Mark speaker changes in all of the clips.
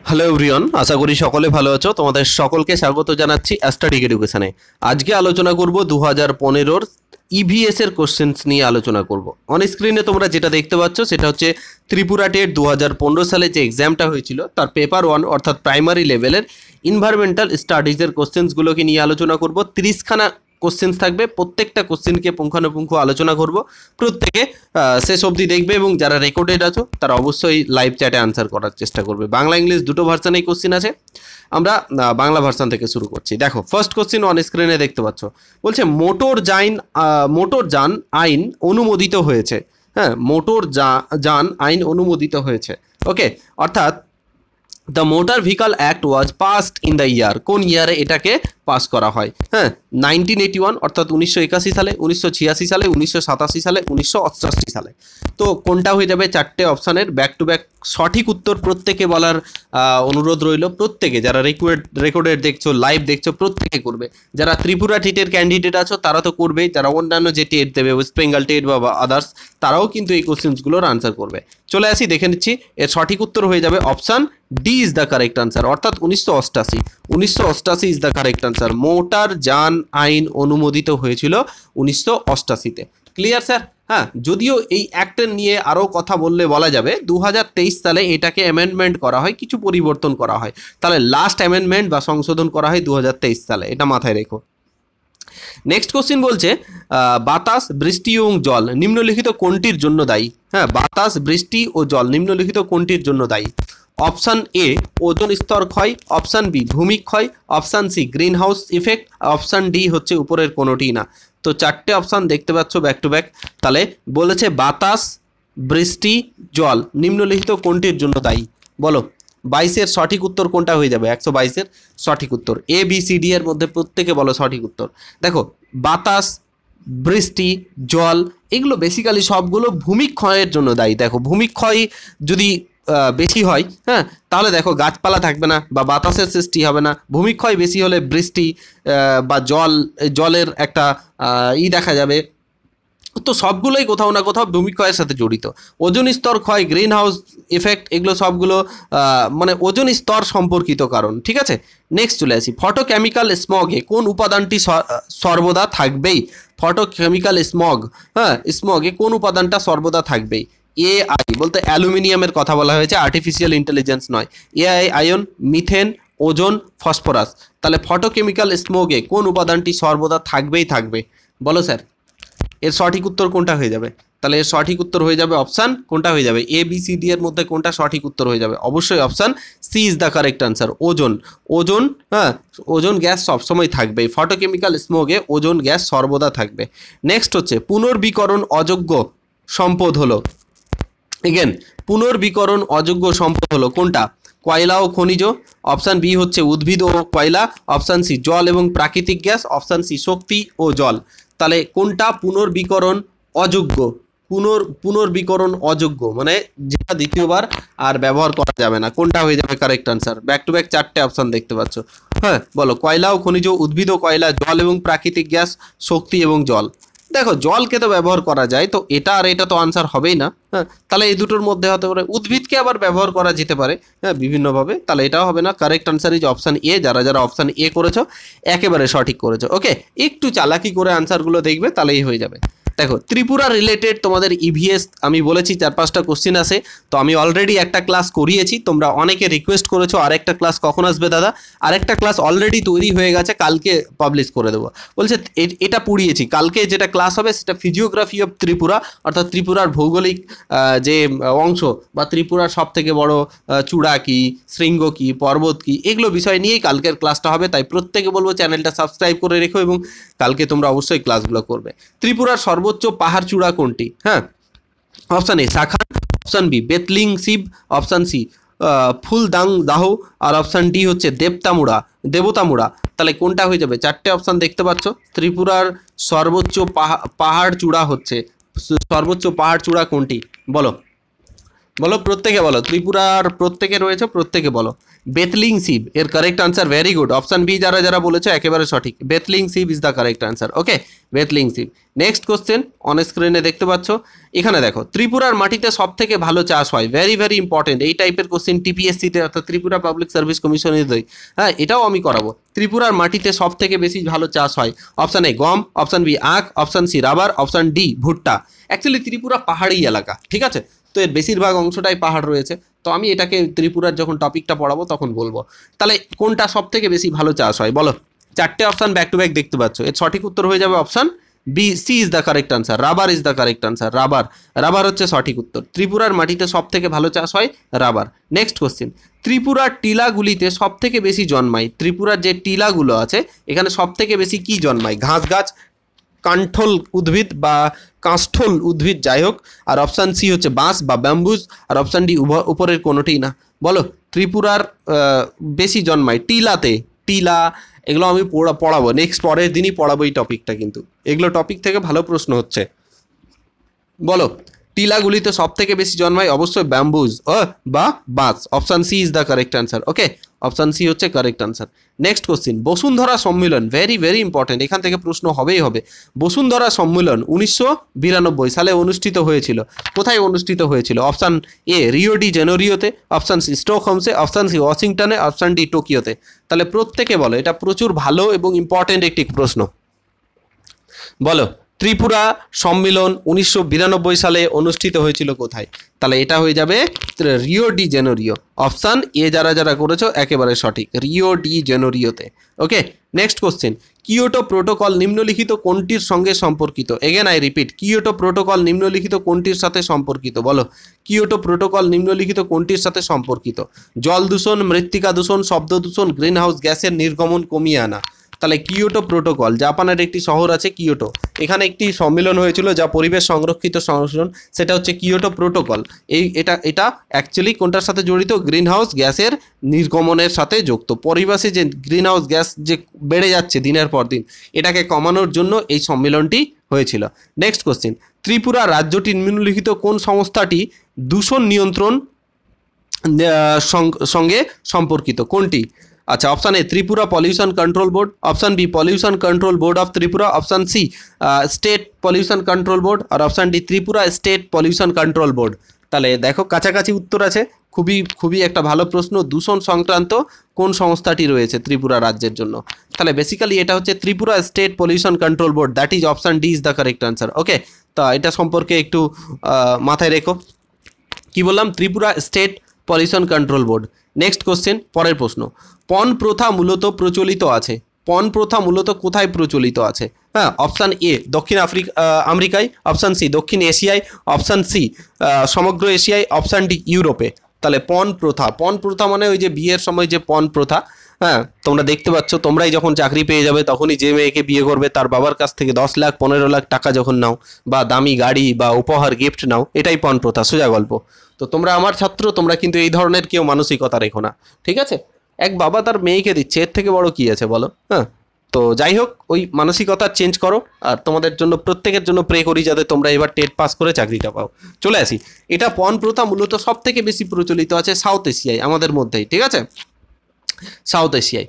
Speaker 1: Hello everyone, আশা করি সকলে ভালো আছো। তোমাদের সকলকে স্বাগত জানাচ্ছি অ্যাস্ট্রাডিক এডুকেশনে। আজকে আলোচনা করব 2015-র ইভিএস এর কোশ্চেন্স নিয়ে আলোচনা করব। অন স্ক্রিনে তোমরা যেটা দেখতে পাচ্ছ সেটা হচ্ছে ত্রিপুরা টেট 2015 সালে যে এক্সামটা হয়েছিল তার পেপার 1 অর্থাৎ প্রাইমারি লেভেলের ইনভায়রনমেন্টাল স্টাডিজের কোশ্চেন্সগুলোকে নিয়ে আলোচনা করব। 30খানা কোশ্চেন্স থাকবে, প্রত্যেকটা কোশ্চেনকে পুঙ্খানুপুঙ্খ আলোচনা করব। প্রত্যেকে শেষ অবধি দেখবে এবং যারা রেকর্ডেড আছো তারা অবশ্যই লাইভ চ্যাটে আনসার করার চেষ্টা করবে। বাংলা ইংলিশ দুটো ভার্সানেই কোশ্চেন আছে, আমরা বাংলা ভার্সান থেকে শুরু করছি। দেখো, ফার্স্ট কোশ্চেন অন স্ক্রিনে দেখতে পাচ্ছ, বলছে মোটর যান আইন অনুমোদিত হয়েছে। হ্যাঁ, মোটর যান আইন অনুমোদিত হয়েছে। ওকে, অর্থাৎ the motor vehicle act was passed in the year, কোন ইয়ারে এটাকে পাস করা হয়? হ্যাঁ, 1981 অর্থাৎ 1981 সালে, 1986 সালে, 1987 সালে, 1988 সালে। তো কোনটা হয়ে যাবে? চারটে অপশানের ব্যাক টু ব্যাক সঠিক উত্তর প্রত্যেকে বলার অনুরোধ রইল। প্রত্যেকে যারা রেকর্ডেড দেখছো, লাইভ দেখছো, প্রত্যেকে করবে। যারা ত্রিপুরা টেটের ক্যান্ডিডেট আছো তারা তো করবেই, যারা অন্যান্য যে টেট দেবে, ওয়েস্ট বেঙ্গল টেট বা আদার্স, তারাও কিন্তু এই কোশ্চেন্সগুলোর আনসার করবে। চলে আসি, দেখে নিচ্ছি। এর সঠিক উত্তর হয়ে যাবে option D is the correct answer, অর্থাৎ 1988 is the correct answer. Motor যান আইন অনুমোদিত হয়েছিল 1988-তে। Clear sir? হ্যাঁ, যদিও এই অ্যাক্টের নিয়ে আরও কথা বলা যাবে। 2023 সালে এটাকে অ্যামেন্ডমেন্ট করা হয়, কিছু পরিবর্তন করা হয়। তাহলে লাস্ট অ্যামেন্ডমেন্ট বা সংশোধন করা হয় 2023 সালে, এটা মাথায় রেখো। নেক্সট কোশ্চিন বলছে, বাতাস, বৃষ্টি এবং জল নিম্নলিখিত কোনটির জন্য দায়ী? হ্যাঁ, বাতাস, বৃষ্টি ও জল নিম্নলিখিত কোনটির জন্য দায়ী? অপশান এ ওজোন স্তর ক্ষয়, অপশান বি ভূমিক্ষয়, option C green house effect, option D হচ্ছে উপরের কোনোটি না। তো চারটে অপশান দেখতে পাচ্ছ ব্যাক টু ব্যাক। তাহলে বলেছে বাতাস, বৃষ্টি, জল নিম্নলিখিত কোনটির জন্য দায়ী? বলো, 22-এর সঠিক উত্তর কোনটা হয়ে যাবে? 122-এর সঠিক উত্তর এ বি সি ডি এর মধ্যে প্রত্যেকে বলো সঠিক উত্তর। দেখো, বাতাস, বৃষ্টি, জল এগুলো বেসিক্যালি সবগুলো ভূমিক্ষয়ের জন্য দায়ী। দেখো, ভূমিক্ষয় যদি বেশি হয়, হ্যাঁ, তাহলে দেখো গাছপালা থাকবে না বা বাতাসের সৃষ্টি হবে না। ভূমিক্ষয় বেশি হলে বৃষ্টি বা জলের একটা দেখা যাবে। তো সবগুলোই কোথাও না কোথাও ভূমিক্ষয়ের সাথে জড়িত। ওজোন স্তর ক্ষয়, গ্রিন হাউস ইফেক্ট, এগুলো সবগুলো মানে ওজোন স্তর সম্পর্কিত কারণ। ঠিক আছে, নেক্সট চলে আসি। ফটোকেমিক্যাল স্মগে কোন উপাদানটি সর্বদা থাকবেই? ফটোকেমিক্যাল স্মগে কোন উপাদানটা সর্বদা থাকবেই? এআই বলতে অ্যালুমিনিয়ামের কথা বলা হয়েছে, আর্টিফিশিয়াল ইন্টেলিজেন্স নয়। AI, ion, methane, ozone, phosphorus. তাহলে ফটোকেমিক্যাল স্মোগে কোন উপাদানটি সর্বদা থাকবে? বলো স্যার, এর সঠিক উত্তর কোনটা হয়ে যাবে? তাহলে এর সঠিক উত্তর হয়ে যাবে অপশান কোনটা হয়ে যাবে? এ বি সি ডি এর মধ্যে কোনটা সঠিক উত্তর হয়ে যাবে? অবশ্যই option C is the correct answer, ozone. হ্যাঁ, ওজোন গ্যাস সবসময় থাকবে। ফটোকেমিক্যাল স্মোগে ওজোন গ্যাস সর্বদা থাকবে। নেক্সট হচ্ছে পুনর্বীকরণ অযোগ্য সম্পদ হলো, এগেন পুনর্বীকরণ অযোগ্য সম্পদ হলো কোনটা? কয়লা ও খনিজ, অপশান বি হচ্ছে উদ্ভিদ ও কয়লা, অপশান সি জল এবং প্রাকৃতিক গ্যাস, অপশান সি শক্তি ও জল। তাহলে কোনটা পুনর্বীকরণ অযোগ্য? পুনর্বীকরণ অযোগ্য মানে যেটা দ্বিতীয়বার আর ব্যবহার করা যাবে না। কোনটা হয়ে যাবে correct answer? Back to back চারটে অপশান দেখতে পাচ্ছ। হ্যাঁ, বলো, কয়লা ও খনিজ, উদ্ভিদ ও কয়লা, জল এবং প্রাকৃতিক গ্যাস, শক্তি এবং জল। দেখো, জলকে তো ব্যবহার করা যায়, তো এটা আর এটা তো আনসার হবেই না। হ্যাঁ, তাহলে এই দুটোর মধ্যে হতে পারে। উদ্ভিদকে আবার ব্যবহার করা যেতে পারে, হ্যাঁ, বিভিন্নভাবে। তাহলে এটাও হবে না। Correct answer is option A. যারা অপশান এ করেছো একেবারে সঠিক করেছো। ওকে, একটু চালাকি করে আনসারগুলো দেখবে, তাহলেই হয়ে যাবে। দেখো, ত্রিপুরা রিলেটেড তোমাদের ইভিএস আমি বলেছি 4-5টা কোশ্চিন আছে। তো আমি অলরেডি একটা ক্লাস করিয়েছি, তোমরা অনেকে রিকোয়েস্ট করেছো আরেকটা ক্লাস কখন আসবে দাদা। আরেকটা ক্লাস অলরেডি তৈরি হয়ে গেছে, কালকে পাবলিশ করে দেবো। বলছে এটা পুড়িয়েছি, কালকে যেটা ক্লাস হবে সেটা ফিজিওগ্রাফি অফ ত্রিপুরা, অর্থাৎ ত্রিপুরার ভৌগোলিক যে অংশ বা ত্রিপুরার সব থেকে বড় চূড়া কি, শৃঙ্গ কি, পর্বত কি, এগুলো বিষয় নিয়েই কালকের ক্লাসটা হবে। তাই প্রত্যেকে বলবো চ্যানেলটা সাবস্ক্রাইব করে রেখো এবং কালকে তোমরা অবশ্যই ক্লাসগুলো করবে। ত্রিপুরার সর্বোচ্চ পাহাড় চূড়া কোনটি? হ্যাঁ, option A Sakhan, option B Betling Shib, option C ফুলদাং দাহ, আর অপশান ডি হচ্ছে দেবতামুড়া। তাহলে কোনটা হয়ে যাবে? চারটে অপশান দেখতে পাচ্ছ। ত্রিপুরার সর্বোচ্চ পাহাড় চূড়া কোনটি? বলো। বলো, প্রত্যেকে বলো, ত্রিপুরার প্রত্যেকে রয়েছে, প্রত্যেকে বলো। বেথলিং শিব এর correct answer, very good. Option B যারা যারা বলেছো একেবারে সঠিক, Betling Shib is the correct answer. Okay, Betling Shib. Next question on স্ক্রিনে দেখতে পাচ্ছ, এখানে দেখো, ত্রিপুরার মাটিতে সব থেকে ভালো চাষ হয়, ভেরি ভেরি ইম্পর্টেন্ট। এই টাইপের কোশ্চেন টিপিএসসিতে অর্থাৎ ত্রিপুরা পাবলিক সার্ভিস কমিশনের দেয়। হ্যাঁ, এটাও আমি করাবো। ত্রিপুরার মাটিতে সব থেকে বেশি ভালো চাষ হয়, অপশন এ গম, অপশন বি আখ, option C rubber, option D ভুট্টা। অ্যাকচুয়ালি ত্রিপুরা পাহাড়ি এলাকা, ঠিক আছে, তো এর বেশিরভাগ অংশটাই পাহাড় রয়েছে। তো আমি এটাকে ত্রিপুরার যখন টপিকটা পড়াবো তখন বলবো। তাহলে কোনটা সব থেকে বেশি ভালো চাষ হয় বলো? চারটে অপশন ব্যাক টু ব্যাক দেখতে পাচ্ছ, এর সঠিক উত্তর হয়ে যাবে option B, C is the correct answer, rubber is the correct answer. Rubber, rubber হচ্ছে সঠিক উত্তর। ত্রিপুরার মাটিতে সব থেকে ভালো চাষ হয় রাবার। নেক্সট কোশ্চেন, ত্রিপুরার টিলাগুলিতে সব থেকে বেশি জন্মায়, ত্রিপুরার যে টিলাগুলো আছে এখানে সব থেকে বেশি কি জন্মায়? ঘাস গাছ, কাণ্ঠল উদ্ভিদ বা কাষ্ঠল উদ্ভিদ, যাই হোক। আর অপশান সি হচ্ছে বাঁশ বা ব্যাম্বুজ। আর অপশান ডি উপরের কোনোটিই না। বলো, ত্রিপুরার বেশি জন্মায় টিলাতে, টিলা, এগুলো আমি পড়াবো নেক্সট, পরের দিনই পড়াবো এই টপিকটা, কিন্তু এগুলো টপিক থেকে ভালো প্রশ্ন হচ্ছে। বলো, টিলাগুলিতে সব থেকে বেশি জন্মায় অবশ্যই ব্যাম্বুজ বা বাঁশ। Option C is the correct answer. Okay, option C হচ্ছে কারেক্ট আনসার। নেক্সট কোশ্চিন, বসুন্ধরা সম্মেলন, ভেরি ভেরি ইম্পর্টেন্ট, এখান থেকে প্রশ্ন হবেই হবে। বসুন্ধরা সম্মেলন 1992 সালে অনুষ্ঠিত হয়েছিল, কোথায় অনুষ্ঠিত হয়েছিল? অপশান এ রিও ডি জেনেরিওতে, অপশান সি স্টকহোমসে, অপশান সি ওয়াশিংটনে, অপশান ডি টোকিওতে। তাহলে প্রত্যেকে বলো, এটা প্রচুর ভালো এবং ইম্পর্টেন্ট একটি প্রশ্ন। বলো, ত্রিপুরা সম্মেলন 1992 সালে অনুষ্ঠিত হয়েছিল কোথায়? তাহলে এটা হয়ে যাবে Rio de Janeiro. Option A যারা যারা করেছো একেবারে সঠিক, রিও ডি জেনেরিওতে। ওকে, নেক্সট কোশ্চেন, কিয়োটো প্রোটোকল নিম্নলিখিত কোনটির সঙ্গে সম্পর্কিত? Again I repeat, Kyoto protocol নিম্নলিখিত কোনটির সাথে সম্পর্কিত? বলো, কিয়োটো প্রোটোকল নিম্নলিখিত কোনটির সাথে সম্পর্কিত? জল দূষণ, মৃত্তিকা দূষণ, শব্দ দূষণ, গ্রিন হাউস গ্যাসের নির্গমন কমিয়ে আনা। তাহলে কিয়োটো প্রোটোকল, জাপানের একটি শহর আছে কিয়োটো, এখানে একটি সম্মেলন হয়েছিল যা পরিবেশ সংরক্ষিত সম্মেলন, সেটা হচ্ছে কিয়োটো প্রোটোকল। এটা অ্যাকচুয়ালি কোনটার সাথে জড়িত? গ্রিন হাউস গ্যাসের নির্গমনের সাথে যুক্ত। পরিবেশে যে গ্রিন হাউস গ্যাস যে বেড়ে যাচ্ছে দিনের পর দিন, এটাকে কমানোর জন্য এই সম্মেলনটি হয়েছিল। নেক্সট কোশ্চেন, ত্রিপুরা রাজ্যটি নিম্নলিখিত কোন সংস্থাটি দূষণ নিয়ন্ত্রণ সঙ্গে সম্পর্কিত? কোনটি? আচ্ছা, option A Tripura pollution control board, option B pollution control board of Tripura, option C state pollution control board, আর option D Tripura state pollution control board. তাহলে দেখো কাছাকাছি উত্তর আছে, খুবই খুবই একটা ভালো প্রশ্ন। দূষণ সংক্রান্ত কোন সংস্থাটি রয়েছে ত্রিপুরা রাজ্যের জন্য? তাহলে বেসিক্যালি এটা হচ্ছে Tripura state pollution control board, that is option D is the correct answer. Okay, তো এটা সম্পর্কে একটু মাথায় রেখো। কি বললাম? Tripura state pollution control board. Next question, পরের প্রশ্ন, পণ প্রথা মূলত প্রচলিত আছে, পণ প্রথা মূলত কোথায় প্রচলিত আছে? হ্যাঁ, অপশান এ দক্ষিণ আমেরিকায়, অপশান সি দক্ষিণ এশিয়ায়, অপশান সি সমগ্র এশিয়ায়, অপশান ডি ইউরোপে। তাহলে পণ প্রথা, পণ প্রথা মানে ওই যে বিয়ের সময় যে পণ প্রথা, হ্যাঁ, তোমরা দেখতে পাচ্ছ, তোমরাই যখন চাকরি পেয়ে যাবে তখনই যে মেয়েকে বিয়ে করবে তার বাবার কাছ থেকে 10 লাখ 15 লাখ টাকা যখন নাও, বা দামি গাড়ি বা উপহার গিফট নাও, এটাই পণ প্রথা, সোজা গল্প। তো তোমরা আমার ছাত্র, তোমরা কিন্তু এই ধরনের কেউ মানসিকতা রেখো না, ঠিক আছে? এক বাবা তার মেয়েকে দিচ্ছে, এর থেকে বড় কি আছে বলো? হ্যাঁ, তো যাই হোক, ওই মানসিকতা চেঞ্জ করো। আর তোমাদের জন্য প্রত্যেকের জন্য প্রে করি যাতে তোমরা এবার টেট পাস করে চাকরিটা পাও। চলে আসি, এটা পণ প্রথা মূলত সব থেকে বেশি প্রচলিত আছে সাউথ এশিয়ায়, আমাদের মধ্যেই, ঠিক আছে, সাউথ এশিয়ায়।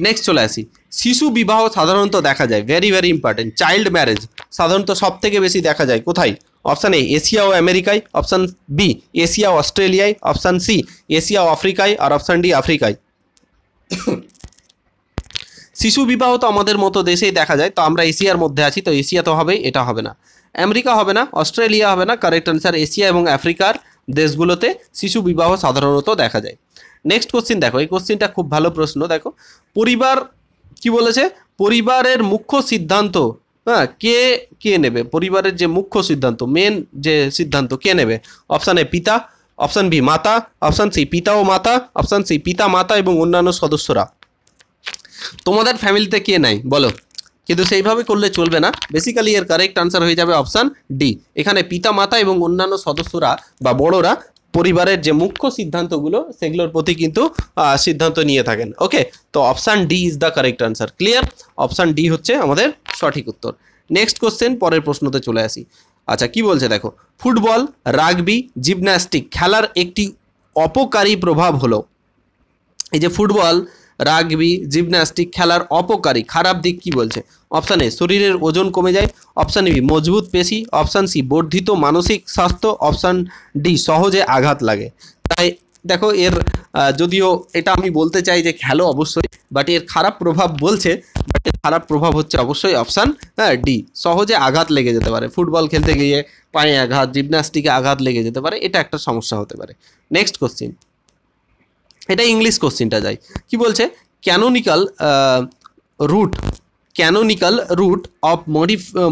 Speaker 1: নেক্সট চলে আসি, শিশু বিবাহ সাধারণত দেখা যায়, very very important, child marriage সাধারণত সব থেকে বেশি দেখা যায় কোথায়? অপশান এ এশিয়া ও আমেরিকায়, অপশান বি এশিয়া ও অস্ট্রেলিয়ায়, অপশান সি এশিয়া ও আফ্রিকায়, আর অপশান ডি আফ্রিকায়। শিশু বিবাহ তো আমাদের মতো দেশেই দেখা যায়, তো আমরা এশিয়ার মধ্যে আছি, তো এশিয়া তো হবেই, এটা হবে না। আমেরিকা হবে না, অস্ট্রেলিয়া হবে না, কারেক্ট আনসার এশিয়া এবং আফ্রিকার দেশগুলোতে শিশু বিবাহ সাধারণত দেখা যায়। নেক্সট কোশ্চিন দেখো, এই কোশ্চিনটা খুব ভালো প্রশ্ন। দেখো, পরিবার কি বলেছে? পরিবারের মুখ্য সিদ্ধান্ত, হ্যাঁ, কে কে নেবে? পরিবারের যে মুখ্য সিদ্ধান্ত, মেন যে সিদ্ধান্ত কে নেবে? অপশান এ পিতা, অপশান বি মাতা, অপশান সি পিতা ও মাতা, অপশান সি পিতা মাতা এবং অন্যান্য সদস্যরা। তোমাদের ফ্যামিলিতে কে নাই বলো? কিন্তু সেইভাবে করলে চলবে না, বেসিক্যালি এর কারেক্ট আনসার হয়ে যাবে অপশান ডি। এখানে পিতা মাতা এবং অন্যান্য সদস্যরা বা বড়রা পরিবারের যে মুখ্য সিদ্ধান্তগুলো সেগুলোর প্রতি কিন্তু সিদ্ধান্ত নিয়ে থাকেন। ওকে, তো option D is the correct answer. Clear? Option D হচ্ছে আমাদের সঠিক উত্তর। নেক্সট কোশ্চেন, পরের প্রশ্নতে চলে আসি। আচ্ছা কি বলছে দেখো, ফুটবল, রাগবি, জিমন্যাস্টিক খেলার একটি অপকারী প্রভাব হলো, এই যে ফুটবল, রাগবি, জিমন্যাস্টিক খেলার অপকারী খারাপ দিক কি বলছে? অপশান এ শরীরের ওজন কমে যায়, অপশান বি মজবুত পেশি, অপশান সি বর্ধিত মানসিক স্বাস্থ্য, অপশান ডি সহজে আঘাত লাগে। তাই দেখো এর যদিও এটা আমি বলতে চাই যে খেলো অবশ্যই, বাট এর খারাপ প্রভাব বলছে, বাট এর খারাপ প্রভাব হচ্ছে অবশ্যই অপশান ডি, সহজে আঘাত লেগে যেতে পারে। ফুটবল খেলতে গিয়ে পায়ে আঘাত, জিমন্যাস্টিকে আঘাত লেগে যেতে পারে, এটা একটা সমস্যা হতে পারে। নেক্সট কোশ্চিন, এটা ইংলিশ কোশ্চিনটা যাই, কি বলছে? Canonical root of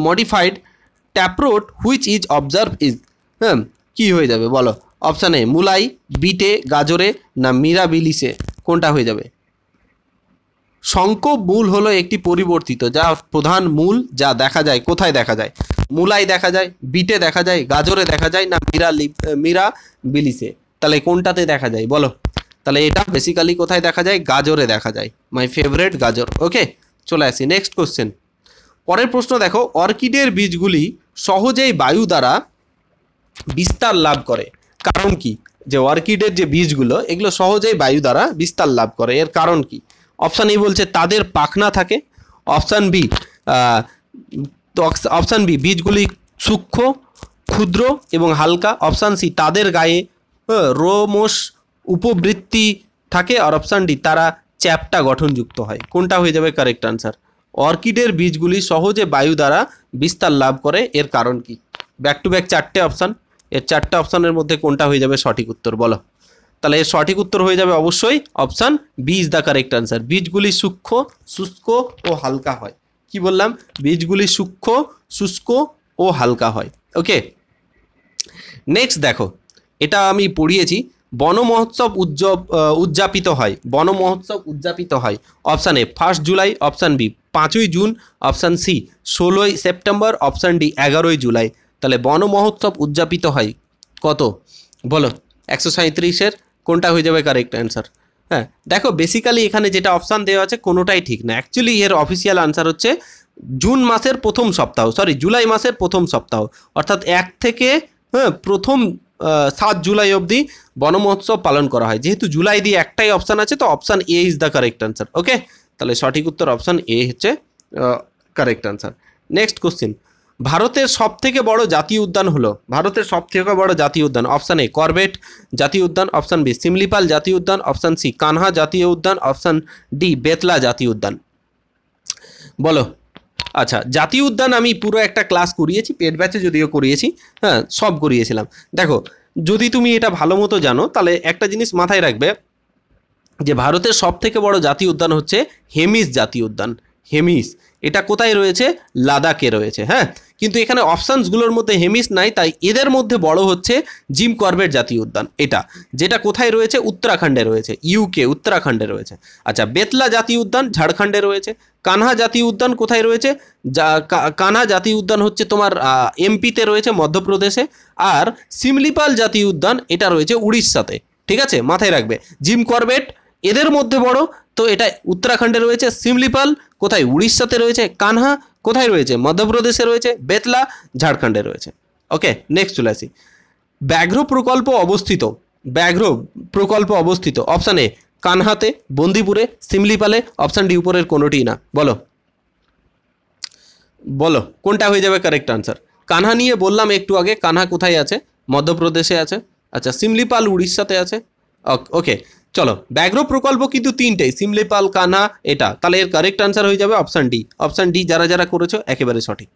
Speaker 1: modified taproot which is observe is, হ্যাঁ কী হয়ে যাবে বলো? অপশান এ মুলাই, বিটে, গাজরে না মিরাবিলিসে, কোনটা হয়ে যাবে? সংকোপ মূল হলো একটি পরিবর্তিত যা প্রধান মূল যা দেখা যায়, কোথায় দেখা যায়? মুলাই দেখা যায়, বিটে দেখা যায়, গাজরে দেখা যায় না মিরাবিলিসে, তাহলে কোনটাতে দেখা যায় বলো? তাহলে এটা বেসিক্যালি কোথায় দেখা যায়? গাজরে দেখা যায়, মাই ফেভারিট গাজর। ওকে, চলে আসি নেক্সট কোশ্চেন। পরের প্রশ্ন দেখো, অর্কিডের বীজগুলি সহজেই বায়ু দ্বারা বিস্তার লাভ করে, কারণ কি? যে অর্কিডের যে বীজগুলো এগুলো সহজেই বায়ু দ্বারা বিস্তার লাভ করে, এর কারণ কি? অপশান এ বলছে তাদের পাখনা থাকে, অপশান বি বীজগুলি সূক্ষ্ম, ক্ষুদ্র এবং হালকা, অপশান সি তাদের গায়ে রোমশ উপবৃত্তি থাকে, আর অপশান ডি তারা চ্যাপ্টা গঠনযুক্ত হয়। কোনটা হয়ে যাবে কারেক্ট আনসার? অর্কিডের বীজগুলি সহজে বায়ু দ্বারা বিস্তার লাভ করে, এর কারণ কি? ব্যাক টু ব্যাক চারটে অপশান, এর চারটে অপশানের মধ্যে কোনটা হয়ে যাবে সঠিক উত্তর বলো? তাহলে এর সঠিক উত্তর হয়ে যাবে অবশ্যই option B is the correct answer. বীজগুলি সূক্ষ্ম, শুষ্ক ও হালকা হয়। কি বললাম? বীজগুলি সূক্ষ্ম, শুষ্ক ও হালকা হয়। ওকে, নেক্সট দেখো, এটা আমি পড়িয়েছি, বন মহোৎসব উদযাপিত হয়, বন মহোৎসব উদযাপিত হয়। অপশান এ 1 জুলাই, অপশান বি 5ই জুন, অপশান সি 16ই সেপ্টেম্বর, অপশান ডি 11ই জুলাই। তাহলে বন মহোৎসব উদযাপিত হয় কত বলো? 137-এর কোনটা হয়ে যাবে কারেক্ট অ্যান্সার? হ্যাঁ দেখো, বেসিক্যালি এখানে যেটা অপশান দেওয়া আছে কোনোটাই ঠিক না। অ্যাকচুয়ালি এর অফিসিয়াল আনসার হচ্ছে জুন মাসের প্রথম সপ্তাহ, জুলাই মাসের প্রথম সপ্তাহ, অর্থাৎ 1 থেকে প্রথম 7 জুলাই অবধি বন মহোৎসব পালন করা হয়। যেহেতু জুলাই দিয়ে একটাই অপশান আছে, তো option A is the correct answer. Okay, তাহলে সঠিক উত্তর অপশান এ হচ্ছে কারেক্ট আনসার। নেক্সট কোশ্চিন, ভারতের সবথেকে বড় জাতীয় উদ্যান হলো, ভারতের সবথেকে বড় জাতীয় উদ্যান, অপশান এ করবেট জাতীয় উদ্যান, অপশান বি সিমলিপাল জাতীয় উদ্যান, অপশান সি কানহা জাতীয় উদ্যান, অপশান ডি বেতলা জাতীয় উদ্যান, বলো? আচ্ছা, জাতীয় উদ্যান আমি পুরো একটা ক্লাস করিয়েছি, পেড ব্যাচে যদিও করিয়েছি, হ্যাঁ সব করিয়েছিলাম। দেখো, যদি তুমি এটা ভালো মতো জানো তাহলে একটা জিনিস মাথায় রাখবে যে ভারতের সবথেকে বড় জাতীয় উদ্যান হচ্ছে হেমিস জাতীয় উদ্যান। হেমিস এটা কোথায় রয়েছে? লাদাখে রয়েছে। হ্যাঁ, কিন্তু এখানে অপশানসগুলোর মধ্যে হেমিস নাই, তাই এদের মধ্যে বড় হচ্ছে জিম করবেট জাতীয় উদ্যান, এটা যেটা কোথায় রয়েছে? উত্তরাখণ্ডে রয়েছে, ইউকে উত্তরাখণ্ডে রয়েছে। আচ্ছা, বেতলা জাতীয় উদ্যান ঝাড়খণ্ডে রয়েছে। কানহা জাতীয় উদ্যান কোথায় রয়েছে? কানহা জাতীয় উদ্যান হচ্ছে তোমার এমপিতে রয়েছে, মধ্যপ্রদেশে। আর সিমলিপাল জাতীয় উদ্যান এটা রয়েছে উড়িষ্যাতে। ঠিক আছে, মাথায় রাখবে। জিম করবেট এদের মধ্যে বড়, তো এটা উত্তরাখণ্ডে রয়েছে। সিমলিপাল কোথায়? উড়িষ্যাতে রয়েছে। কানহা কোথায় রয়েছে? মধ্যপ্রদেশে রয়েছে। বেতলা ঝাড়খণ্ডে রয়েছে। ওকে, নেক্সট চলে আসি। ব্যাঘ্র প্রকল্প অবস্থিত অপশান এ কানহাতে, বন্দিপুরে, সিমলিপালে, অপশান ডি উপরের কোনোটিই না, বলো? বলো কোনটা হয়ে যাবে কারেক্ট আনসার? কানহা নিয়ে বললাম একটু আগে, কানহা কোথায় আছে? মধ্যপ্রদেশে আছে। আচ্ছা, সিমলিপাল উড়িষ্যাতে আছে। ওকে, চলো, ব্যাঘ্র প্রকল্প কিন্তু 3টেই, সিমলিপাল, কানহা, এটা। তাহলে এর কারেক্ট আনসার হয়ে যাবে অপশান ডি। অপশান ডি যারা যারা করেছো একেবারে সঠিক।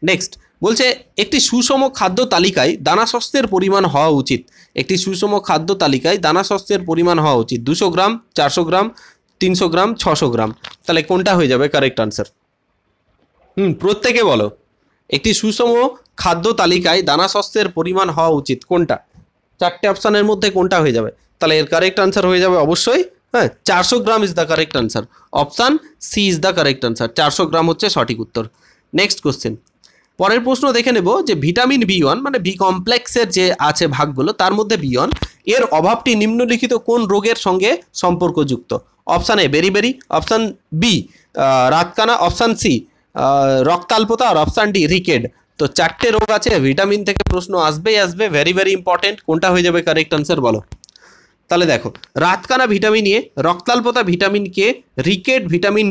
Speaker 1: নেক্সট বলছে, একটি সুষম খাদ্য তালিকায় দানাশস্যের পরিমাণ হওয়া উচিত। একটি সুষম খাদ্য তালিকায় দানাশস্যের পরিমাণ হওয়া উচিত 200 গ্রাম, 400 গ্রাম, 300 গ্রাম, 600 গ্রাম। তাহলে কোনটা হয়ে যাবে কারেক্ট আনসার? প্রত্যেকে বলো, একটি সুষম খাদ্য তালিকায় দানাশস্যের পরিমাণ হওয়া উচিত কোনটা? 4টে অপশানের মধ্যে কোনটা হয়ে যাবে? তাহলে এর কারেক্ট আনসার হয়ে যাবে অবশ্যই 400 gram is the correct answer. Option C is the correct answer. 400 gram হচ্ছে সঠিক উত্তর। নেক্সট কোশ্চেন, পরের প্রশ্ন দেখে নেব যে ভিটামিন বি1 মানে বি কমপ্লেক্সের যে আছে ভাগগুলো, তার মধ্যে বি1 এর অভাবটি নিম্নলিখিত কোন রোগের সঙ্গে সম্পর্কযুক্ত? Option A beriberi, option B রাতকানা, অপশান সি রক্তাল্পতা, আর অপশান ডি রিকেড। তো চারটে রোগ আছে, ভিটামিন থেকে প্রশ্ন আসবেই আসবে, ভেরি ভেরি ইম্পর্টেন্ট। কোনটা হয়ে যাবে কারেক্ট আনসার বলো? তাহলে দেখো, রাতকানা ভিটামিন এ, রক্তাল্পতা vitamin K, rickets vitamin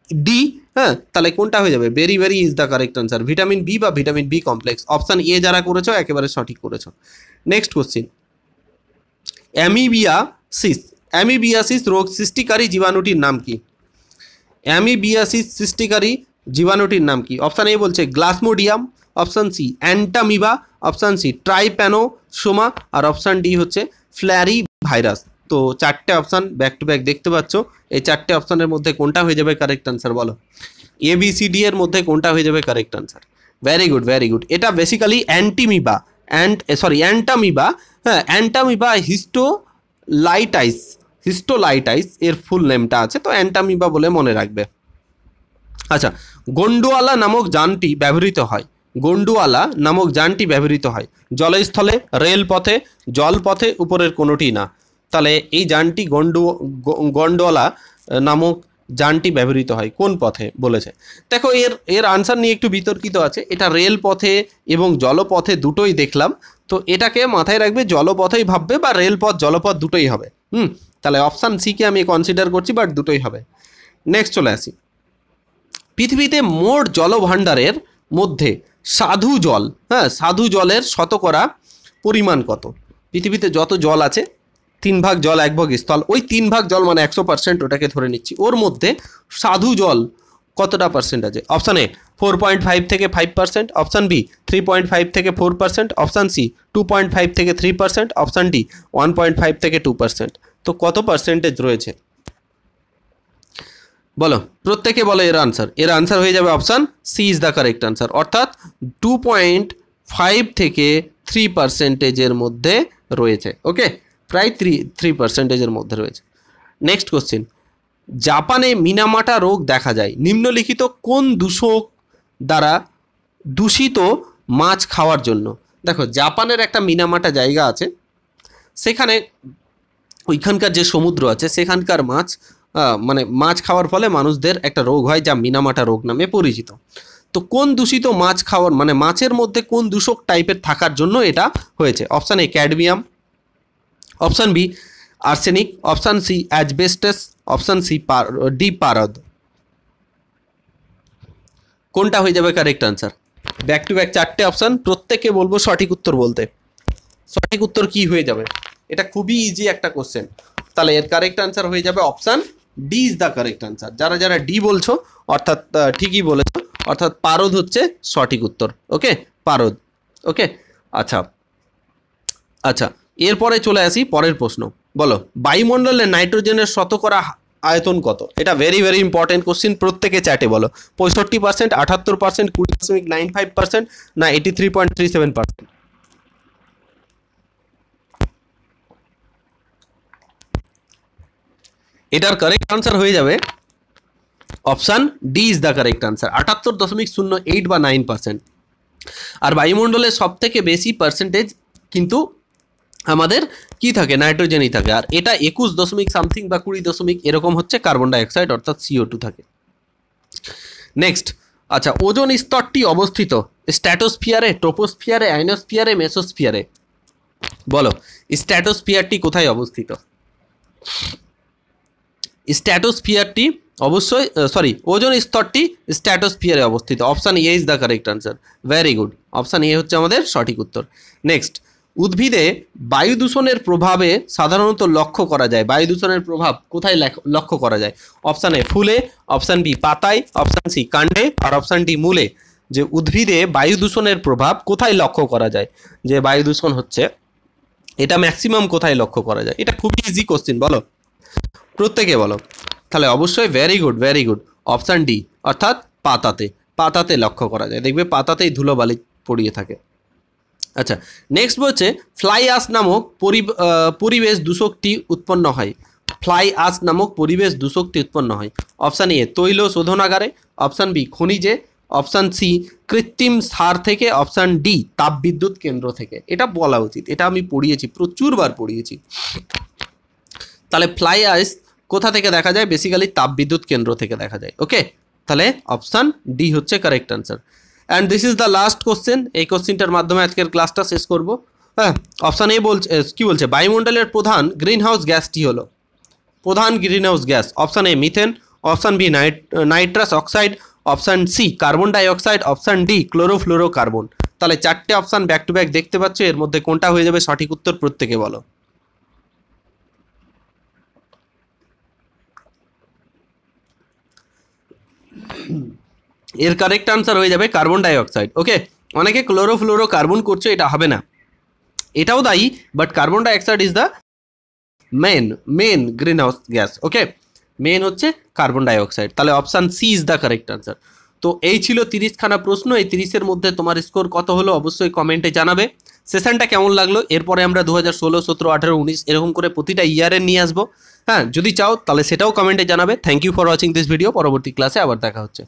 Speaker 1: D, হ্যাঁ, তাহলে কোনটা হয়ে যাবে? Very very is the correct answer, vitamin B বা vitamin B complex. Option A যারা করেছো একেবারে সঠিক করেছো। নেক্সট কোশ্চিন, অ্যামিবিয়াসিস, অ্যামিবিয়াসিস রোগ সৃষ্টিকারী জীবাণুটির নাম কি? অ্যামিবিয়াসিস সৃষ্টিকারী জীবাণুটির নাম কি? অপশান এ বলছে plasmodium, option C entamoeba, option C trypanosoma, আর অপশান ডি হচ্ছে ফ্ল্যারি ভাইরাস। তো চারটে অপশান ব্যাক টু ব্যাক দেখতে পাচ্ছ, এই চারটে অপশানের মধ্যে কোনটা হয়ে যাবে কারেক্ট আনসার বলো? এ বি সি ডি এর মধ্যে কোনটা হয়ে যাবে correct answer? Very good very good. এটা বেসিক্যালি অ্যান্টামিবা, অ্যান্টামিবা, হ্যাঁ, অ্যান্টামিবা হিস্টোলাইটাইস, হিস্টোলাইটাইস এর ফুল নেমটা আছে, তো অ্যান্টামিবা বলে মনে রাখবে। আচ্ছা, গোন্ডোয়ালা নামক যানটি ব্যবহৃত হয়, গোন্ডোয়ালা নামক যানটি ব্যবহৃত হয় জলস্থলে, রেলপথে, জলপথে, উপরের কোনোটি না। তাহলে এই যানটি গন্ডোয়ালা নামক যানটি ব্যবহৃত হয় কোন পথে বলেছে? দেখো, এর আনসার নিয়ে একটু বিতর্কিত আছে। এটা রেলপথে এবং জলপথে দুটোই দেখলাম, তো এটাকে মাথায় রাখবে, জলপথেই ভাববে বা রেলপথ জলপথ দুটোই হবে। তাহলে অপশান সি কে আমি কনসিডার করছি, বাট দুটোই হবে। নেক্সট চলে আসি, পৃথিবীতে মোট জলভাণ্ডারের মধ্যে সাধু জল, হ্যাঁ, সাধু জলের শতকরা পরিমাণ কত? পৃথিবীতে যত জল আছে 3 ভাগ জল 1 ভাগ স্থল, ওই 3 ভাগ জল মানে 100% ওটাকে ধরে নিচ্ছি, ওর মধ্যে সাধু জল কতটা পার্সেন্ট আছে? অপশান এ 4.5 থেকে 5%, অপশান বি 3.5 থেকে 4%, অপশান সি 2.5 থেকে 3%, অপশান ডি 1.5 থেকে 2%। তো কত পার্সেন্টেজ রয়েছে বলো? প্রত্যেকে বলো এর আনসার। এর আনসার হয়ে যাবে option C is the correct answer, অর্থাৎ 2.5 থেকে 3%-এর মধ্যে রয়েছে। ওকে, প্রায় 3%-এর মধ্যে রয়েছে। নেক্সট কোশ্চিন, জাপানে মিনামাটা রোগ দেখা যায় নিম্নলিখিত কোন দূষক দ্বারা দূষিত মাছ খাওয়ার জন্য? দেখো, জাপানের একটা মিনামাটা জায়গা আছে, সেখানে ওইখানকার যে সমুদ্র আছে সেখানকার মাছ, মানে মাছ খাওয়ার ফলে মানুষদের একটা রোগ হয় যা মিনামাটা রোগ নামে পরিচিত। তো কোন দূষিত মাছ খাওয়ার, মানে মাছের মধ্যে কোন দূষক টাইপের থাকার জন্য এটা হয়েছে? Option A cadmium, option B arsenic, option C asbestos, option C D পারদ। কোনটা হয়ে যাবে correct answer? Back to back চারটে অপশান, প্রত্যেকে বলবো সঠিক উত্তর বলতে। সঠিক উত্তর কি হয়ে যাবে? এটা খুবই ইজি একটা কোশ্চেন। তাহলে এর কারেক্ট আনসার হয়ে যাবে option D is the correct answer. যারা যারা ডি বলছো অর্থাৎ ঠিকই বলেছো, অর্থাৎ পারদ হচ্ছে সঠিক উত্তর। ওকে, পারদ। ওকে, আচ্ছা আচ্ছা, এরপরে চলে আসি পরের প্রশ্ন। বলো, বায়ুমণ্ডলে নাইট্রোজেনের শতকরা আয়তন কত? এটা ভেরি ভেরি ইম্পর্টেন্ট কোশ্চিন, প্রত্যেকে চ্যাটে বলো। 65%, 78%, 20.95%, না 83.37%? এটার কারেক্ট আনসার হয়ে যাবে option D is the correct answer, 78.08 বা 9%। আর বায়ুমণ্ডলের সব থেকে বেশি পার্সেন্টেজ কিন্তু আমাদের কি থাকে? নাইট্রোজেনই থাকে। আর এটা 21 সামথিং বা 20 এরকম হচ্ছে কার্বন ডাইঅক্সাইড অর্থাৎ CO2 থাকে। নেক্সট, আচ্ছা, ওজোন স্তরটি অবস্থিত স্ট্র্যাটোস্ফিয়ারে, ট্রোপোস্ফিয়ারে, আইনোস্ফিয়ারে, মেসোস্ফিয়ারে? বলো, স্ট্র্যাটোস্ফিয়ারটি কোথায় অবস্থিত? স্ট্র্যাটোস্ফিয়ারটি অবশ্যই, সরি, ওজোন স্তরটি স্ট্র্যাটোস্ফিয়ারে অবস্থিত। Option A is the correct answer, very good. Option A হচ্ছে আমাদের সঠিক উত্তর। নেক্সট, উদ্ভিদে বায়ু দূষণের প্রভাবে সাধারণত লক্ষ্য করা যায়, বায়ু দূষণের প্রভাব কোথায় লক্ষ্য করা যায়? অপশান এ ফুলে, অপশান বি পাতায়, অপশান সি কাণ্ডে, আর অপশান ডি মূলে। যে উদ্ভিদে বায়ু দূষণের প্রভাব কোথায় লক্ষ্য করা যায়, যে বায়ু দূষণ হচ্ছে, এটা ম্যাক্সিমাম কোথায় লক্ষ্য করা যায়? এটা খুবই ইজি কোশ্চিন, বলো, প্রত্যেকে বলো। তাহলে অবশ্যই very good very good, option D, অর্থাৎ পাতাতে, পাতাতে লক্ষ্য করা যায়। দেখবে পাতাতেই ধুলোবালি পড়িয়ে থাকে। আচ্ছা, নেক্সট বলছে ফ্লাই আশ নামক পরিবেশ দূষকটি উৎপন্ন হয়, ফ্লাই আশ নামক পরিবেশ দূষকটি উৎপন্ন হয়। অপশান এ তৈল শোধনাগারে, অপশান বি খনিজে, অপশান সি কৃত্রিম সার থেকে, অপশান ডি তাপবিদ্যুৎ কেন্দ্র থেকে। এটা বলা উচিত, এটা আমি পড়িয়েছি, প্রচুরবার পড়িয়েছি। তাহলে ফ্লাই আইস কোথা থেকে দেখা যায়? বেসিক্যালি তাপবিদ্যুৎ কেন্দ্র থেকে দেখা যায়। ওকে, তাহলে অপশান ডি হচ্ছে correct answer. And this is the last question. এই কোশ্চেনটার মাধ্যমে আজকের ক্লাসটা শেষ করব। হ্যাঁ, অপশান এ বলছে, কি বলছে, বায়ুমণ্ডলের প্রধান গ্রিন হাউস গ্যাসটি হলো, প্রধান greenhouse gas, option A methane, option B nitrous oxide, option C carbon dioxide, option D chlorofluorocarbon. তাহলে চারটে অপশান ব্যাক টু ব্যাক দেখতে পাচ্ছ, এর মধ্যে কোনটা হয়ে যাবে সঠিক উত্তর প্রত্যেকে বলো। এর কারেক্ট আনসার হয়ে যাবে কার্বন ডাইঅক্সাইড। ওকে, অনেকে ক্লোরোফ্লোরোকার্বন করছো, এটা হবে না, এটাও দায়ী, but carbon dioxide is the main greenhouse gas. Okay, main হচ্ছে কার্বন ডাইঅক্সাইড। তাহলে option C is the correct answer. তো এই ছিল 30খানা প্রশ্ন। এই 30-এর মধ্যে তোমার স্কোর কত হলো অবশ্যই কমেন্টে জানাবে। সেশনটা কেমন লাগলো, এরপরে আমরা 2016, 17, 18, 19 এরকম করে প্রতিটা ইয়ারে নিয়ে আসবো। হ্যাঁ, যদি চাও তাহলে সেটাও কমেন্টে জানাবে। Thank you for watching this video. পরবর্তী ক্লাসে আবার দেখা হচ্ছে।